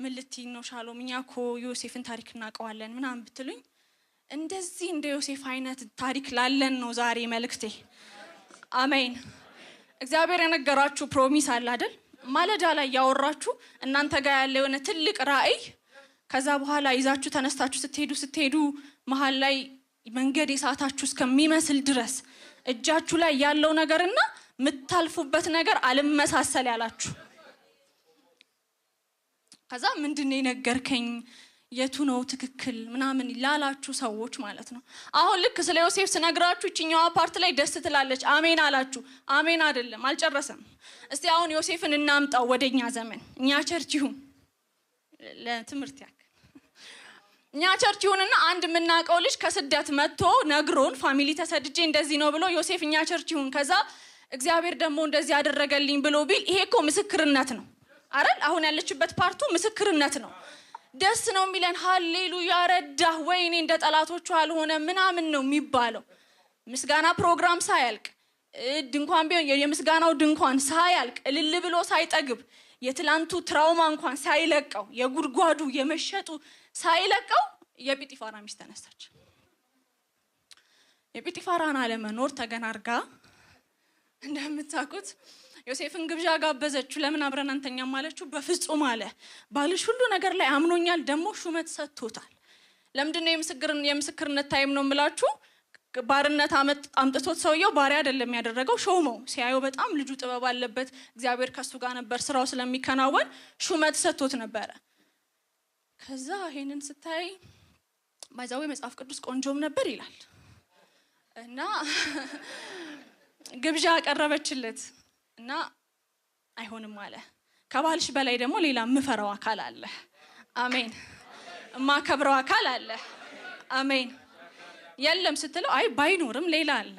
ምን ልትይ ነው ሻሎም እኛኮ ዮሴፍን ታሪክ እናቀዋለን ምናምን ብትሉኝ እንደዚህ እንደ ዮሴፍ አይነት ታሪክ ላለን ነው ዛሬ መልእክቴ አሜን እግዚአብሔር የነገራችሁ ፕሮሚስ አለ አይደል ማለዳ ላይ ያወራችሁ እናንተ ጋር ያለ የሆነ ትልቅ ራእይ ከዛ በኋላ ይዛችሁ ተነስታችሁ ስትሄዱ መሃል ላይ መንገድ የሳታችሁ እስከሚመስል ድረስ እጃችሁ ላይ ያለው ነገርና ምታልፉበት ነገር አልመሳሰል ያላችሁ ከዛ ምንድነው የነገርከኝ የቱ ነው ትክክል ምናምን ላላችሁ ሰዎች ማለት ነው አሁን ልክ ስለ ዮሴፍ ስነግራችሁ እቺኛው ፓርት ላይ ደስ ትላለች አሜን አላችሁ አሜን አይደለም አልጨረሰም እስቲ አሁን ዮሴፍን እናምጣው ወደኛ ዘመን እኛ ቸርች ይሁን ለትምርት ያክ እኛ ቸርች ይሁንና አንድ ምናቀው ልጅ ከስደት መጥቶ ነግሮን ፋሚሊ ተሰድጄ እንደዚህ ነው ብሎ ዮሴፍ እኛ ቸርች ይሁን ከዛ እግዚአብሔር ደግሞ እንደዚህ ያደረገልኝ ብሎ ቢል ይሄኮ ምስክርነት ነው አይደል አሁን ያለችበት ፓርቱ ምስክርነት ነው ደስ ነው ሚለን ሃሌሉያ ረዳህ ወይኔ እንደ ጠላቶቹ አልሆነ ምናምን ነው የሚባለው ምስጋና ፕሮግራም ሳያልቅ ድንኳን ቢሆን የምስጋናው ድንኳን ሳያልቅ እልል ብሎ ሳይጠግብ የትላንቱ ትራውማ እንኳን ሳይለቀው የጉድጓዱ የመሸጡ ሳይለቀው የጲጢፋራ ሚስት ተነሳች የጲጢፋራን አለመኖር ተገናርጋ እንደምታውቁት ዮሴፍን ግብዣ ጋበዘችው ለምን አብረን አንተኛም ማለችው በፍጹም አለ ባልሽ ሁሉ ነገር ላይ አምኖኛል ደሞ ሹመት ሰጥቶታል ለምንድነው የምስክርነት ታይም ነው ምላችሁ ባርነት አምጥቶት ሰውየው ባሪያ አይደለም ያደረገው ሾመው ሲያዩ በጣም ልጁ ጥበብ አለበት እግዚአብሔር ከሱ ጋር ነበር ስራው ስለሚከናወን ሹመት ሰጥቶት ነበር ከዛ ይሄንን ስታይ ማይዛው መጽሐፍ ቅዱስ ቆንጆም ነበር ይላል እና ግብዣ አቀረበችለት እና አይሆንም አለ ከባልሽ በላይ ደግሞ ሌላ ምፈራው አካል አለ አሜን ማከብረው አካል አለ አሜን የለም ስትለው አይ ባይኖርም ሌላ አለ